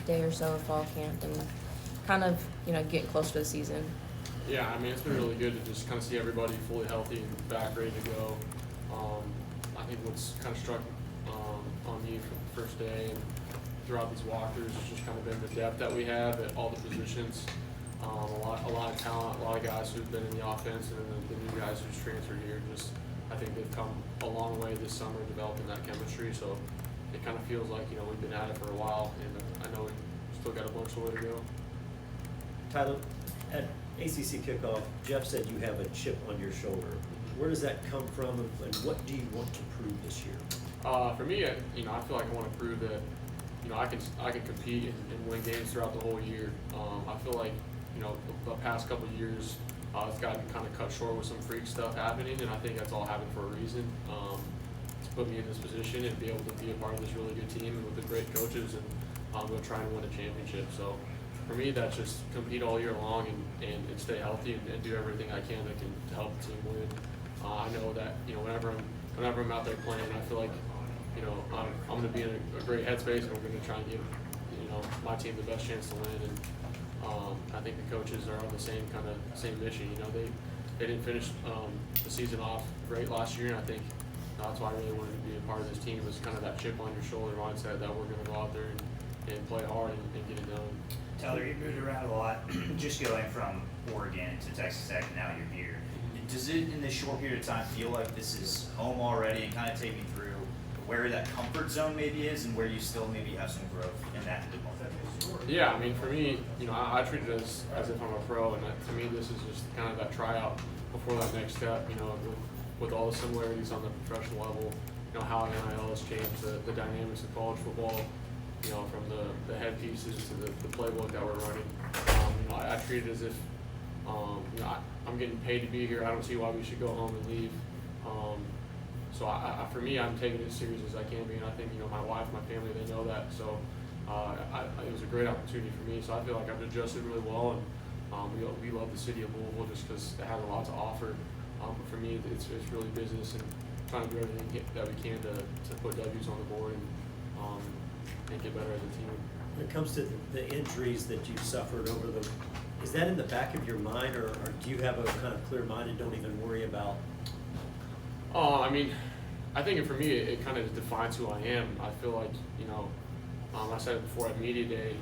day or so of fall camp and kind of, getting close to the season. Yeah, I mean, it's been really good to just kind of see everybody fully healthy and back ready to go. I think what's kind of struck on me from the first day and throughout these walkthroughs has just kind of been the depth that we have at all the positions. A lot of talent, a lot of guys who've been in the offense, and then the new guys who's transferred here. Just, I think they've come a long way this summer developing that chemistry. So it kind of feels like we've been at it for a while, and I know we still got a bunch of way to go. Tyler, at ACC kickoff, Jeff said you have a chip on your shoulder. Where does that come from, and what do you want to prove this year? For me, I feel like I want to prove that I can compete and win games throughout the whole year. I feel like the past couple of years it's gotten kind of cut short with some freak stuff happening, and I think that's all happened for a reason. To put me in this position and be able to be a part of this really good team and with the great coaches, and go try and win a championship. So for me, that's just compete all year long and stay healthy and do everything I can that can help the team win. I know that whenever I'm out there playing, I feel like I'm going to be in a great headspace, and we're going to try and give my team the best chance to win. And I think the coaches are on the same mission. They didn't finish the season off great last year, and I think that's why I really wanted to be a part of this team, was kind of that chip on your shoulder mindset that we're going to go out there and play hard and get it done. Tyler, you moved around a lot, just going from Oregon to Texas Tech, and now you're here. Does it, in this short period of time, feel like this is home already, and kind of take me through where that comfort zone maybe is and where you still maybe have some growth in that department? Yeah, I mean, for me, I treat it as if I'm a pro, and to me, this is just kind of that tryout before that next step. With all the similarities on the professional level, how NIL has changed the dynamics of college football. From the headpieces to the playbook that we're running. I treat it as if I'm getting paid to be here. I don't see why we should go home and leave. So for me, I'm taking it as serious as I can be, and I think my wife, my family, they know that. So it was a great opportunity for me. So I feel like I've adjusted really well, and we love the city of Louisville just because it has a lot to offer. But for me, it's really business and trying to do everything that we can to put W's on the board and get better as a team. When it comes to the injuries that you suffered over is that in the back of your mind, or do you have a kind of clear mind and don't even worry about? I mean, I think for me, it kind of defines who I am. I feel like, I said it before at media day,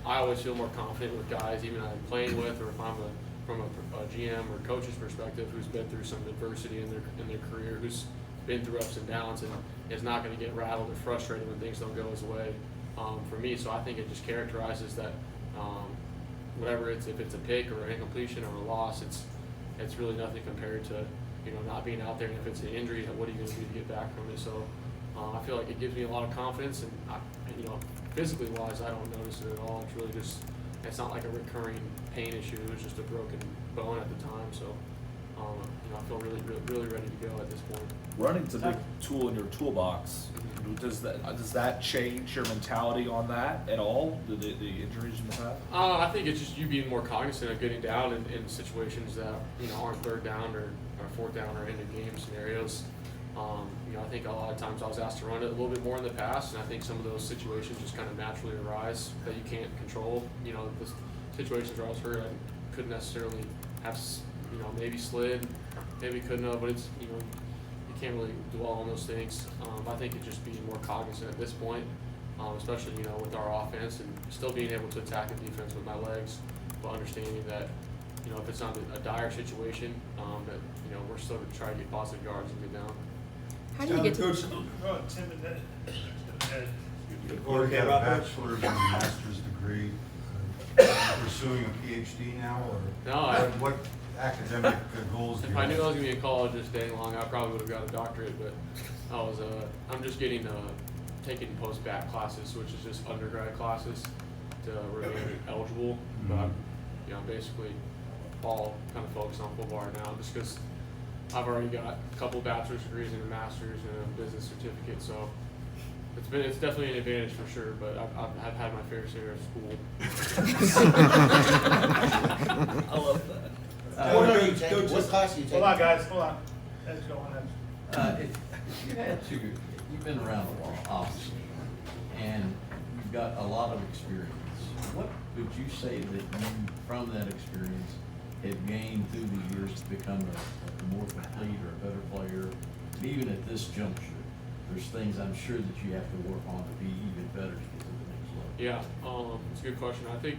I always feel more confident with guys, even I'm playing with, or if I'm from a GM or coach's perspective, who's been through some adversity in their career, who's been through ups and downs, and is not going to get rattled or frustrated when things don't go his way. For me, so I think it just characterizes that whatever if it's a pick or an incompletion or a loss, it's really nothing compared to not being out there. And if it's an injury, what are you going to do to get back from it? So I feel like it gives me a lot of confidence, and physically wise, I don't notice it at all. It's really just, it's not like a recurring pain issue. It was just a broken bone at the time. So I feel really ready to go at this point. Running's a big tool in your toolbox. Does that change your mentality on that at all? The injuries in the past? I think it's just you being more cognizant of getting down in situations that aren't third down or fourth down or end of game scenarios. I think a lot of times I was asked to run it a little bit more in the past, and I think some of those situations just kind of naturally arise that you can't control. The situations where I was hurt, I couldn't necessarily have maybe slid, maybe couldn't have, but it's you can't really dwell on those things. I think it's just being more cognizant at this point, especially with our offense, and still being able to attack the defense with my legs, but understanding that if it's not a dire situation, that we're still going to try to get positive yards and get down. How do you get to Coach, go on, Tim, and then You or okay, got a Rob? bachelor's and a master's degree. Pursuing a PhD now, or No, what academic goals do if you I knew I have? was going to be in college this day long, I probably would have got a doctorate, but I'm just getting taking post-bac classes, which is just undergrad classes to remain eligible. But I'm basically all kind of focused on football right now, just because I've already got a couple bachelor's degrees and a master's and a business certificate, so it's definitely an advantage for sure. But I've had my fair share of school. I love that. What are you taking? What class are you taking? Hold on, guys, hold on. Let's go on. If you had to, you've been around a while, obviously, and you've got a lot of experience. What would you say that you, from that experience, have gained through the years to become a more complete or a better player? And even at this juncture, there's things I'm sure that you have to work on to be even better to get to the next level. Yeah, it's a good question. I think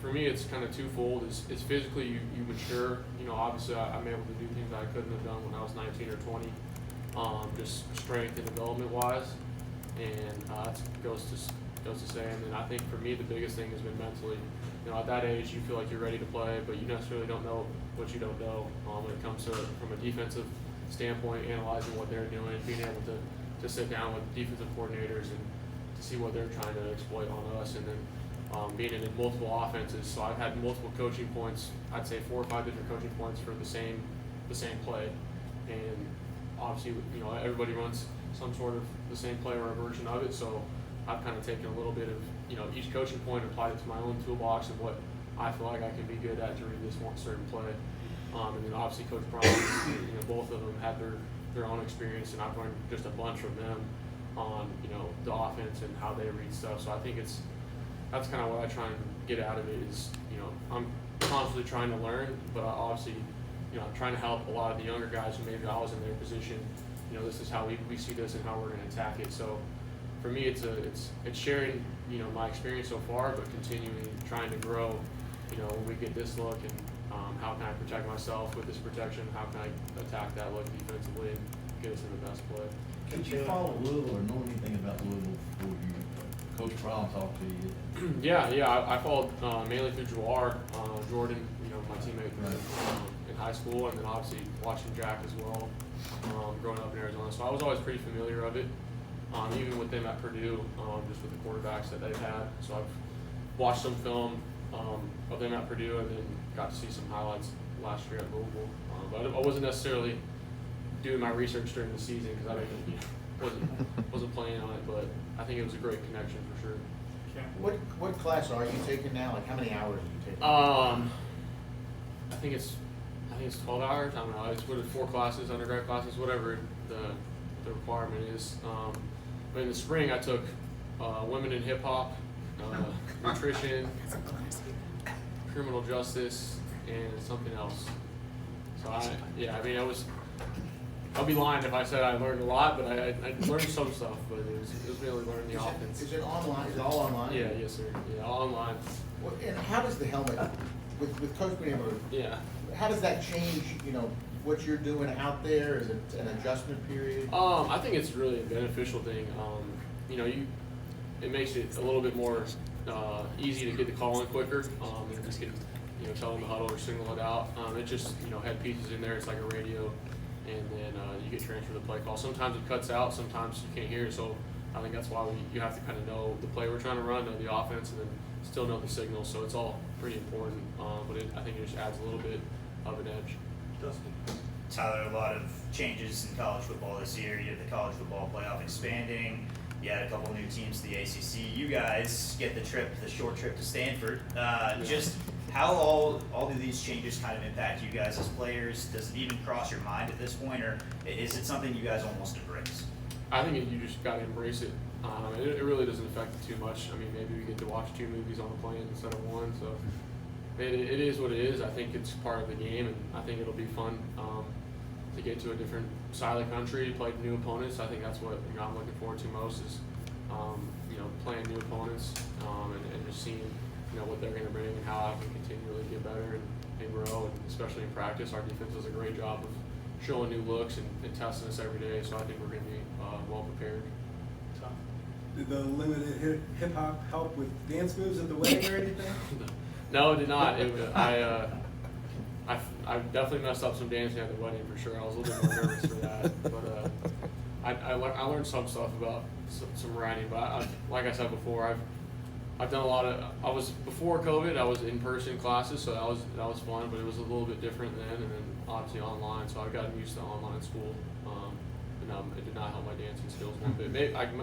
for me, it's kind of twofold. It's physically you mature. You know, obviously I'm able to do things I couldn't have done when I was 19 or 20, just strength and development wise, and that goes to say. And then I think for me the biggest thing has been mentally. You know, at that age you feel like you're ready to play, but you necessarily don't know what you don't know when it comes to from a defensive standpoint, analyzing what they're doing, being able to sit down with defensive coordinators and to see what they're trying to exploit on us, and then being in multiple offenses. So I've had multiple coaching points. I'd say 4 or 5 different coaching points for the same play, and obviously you know everybody runs some sort of the same play or a version of it. So I've kind of taken a little bit of each coaching point, applied it to my own toolbox and what I feel like I can be good at to read this one certain play. And then obviously Coach Brown, both of them had their own experience, and I've learned just a bunch from them on the offense and how they read stuff. So I think that's kind of what I try and get out of it is I'm constantly trying to learn, but obviously I'm trying to help a lot of the younger guys who maybe I was in their position. This is how we see this and how we're going to attack it. So for me, it's sharing my experience so far, but continuing trying to grow. When we get this look, and how can I protect myself with this protection? How can I attack that look defensively and get us in the best play? Did you follow Louisville or know anything about Louisville before Coach Brown talked to you? Yeah. I followed mainly through Jawar, Jordan, my teammate in high school, and then obviously watching Jack as well, growing up in Arizona. So I was always pretty familiar of it, even with them at Purdue, just with the quarterbacks that they've had. So I've watched some film of them at Purdue, and then got to see some highlights last year at Louisville. But I wasn't necessarily doing my research during the season because I wasn't planning on it. But I think it was a great connection for sure. What class are you taking now? Like how many hours are you taking? I think it's 12 hours. I don't know. It's 4 classes, undergrad classes, whatever the requirement is. But in the spring, I took women in hip hop, nutrition, criminal justice, and something else. So I'll be lying if I said I learned a lot, but I learned some stuff. But it was mainly learning the offense. Is it online? Is it all online? Yeah, yes sir. Yeah, all online. And how does the helmet, with Coach being able to, Yeah. how does that change, what you're doing out there? Is it an adjustment period? I think it's really a beneficial thing. It makes it a little bit more easy to get the call in quicker, and just get tell them to huddle or signal it out. It just had pieces in there. It's like a radio, and then you get transferred to the play call. Sometimes it cuts out. Sometimes you can't hear it. So I think that's why you have to kind of know the play we're trying to run, know the offense, and then still know the signal. So it's all pretty important. But I think it just adds a little bit of an edge. Tyler, a lot of changes in college football this year. You have the college football playoff expanding. You had a couple new teams to the ACC. You guys get the short trip to Stanford. Just how all do these changes kind of impact you guys as players? Does it even cross your mind at this point, or is it something you guys almost embrace? I think you just got to embrace it. It really doesn't affect it too much. I mean, maybe we get to watch 2 movies on the plane instead of 1. So it is what it is. I think it's part of the game, and I think it'll be fun to get to a different side of the country, play new opponents. I think that's what I'm looking forward to most is playing new opponents and just seeing what they're going to bring and how I can continually get better and grow. And especially in practice, our defense does a great job of showing new looks and testing us every day. So I think we're going to be well prepared. Did the limited hip hop help with dance moves at the wedding or anything? No, it did not. I definitely messed up some dancing at the wedding for sure. I was a little bit more nervous for that, but I learned some stuff about some writing. But like I said before, I've done a lot of. Before COVID, I was in person classes, so that was fun. But it was a little bit different then, and then obviously online. So I got used to online school, and it did not help my dancing skills one bit.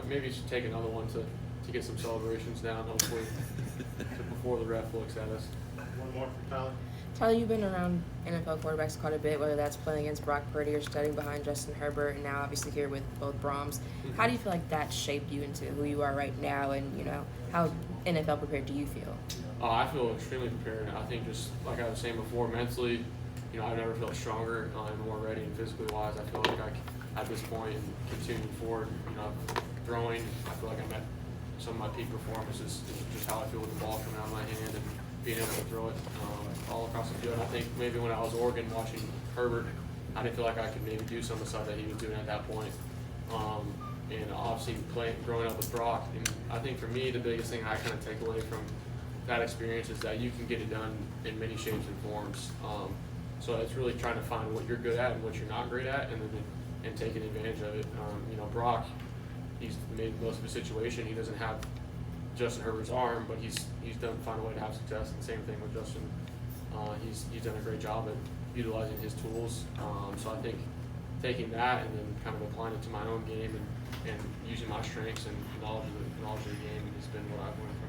Maybe should take another one to get some celebrations down, hopefully, before the ref looks at us. One more for Tyler. Tyler, you've been around NFL quarterbacks quite a bit, whether that's playing against Brock Purdy or studying behind Justin Herbert, and now obviously here with both Brahms. How do you feel like that shaped you into who you are right now, and how NFL prepared do you feel? I feel extremely prepared. I think just like I was saying before, mentally, I've never felt stronger and more ready and physically wise. I feel like at this point and continuing forward, throwing, I feel like I'm at some of my peak performances, just how I feel with the ball coming out of my hand and being able to throw it all across the field. And I think maybe when I was Oregon watching Herbert, I didn't feel like I could maybe do some of the stuff that he was doing at that point. And obviously growing up with Brock, and I think for me the biggest thing I kind of take away from that experience is that you can get it done in many shapes and forms. So it's really trying to find what you're good at and what you're not great at, and taking advantage of it. Brock, he's made the most of a situation. He doesn't have Justin Herbert's arm, but he's done find a way to have success. And the same thing with Justin. He's done a great job at utilizing his tools. So I think taking that and then kind of applying it to my own game and using my strengths and knowledge of the game has been what I've learned.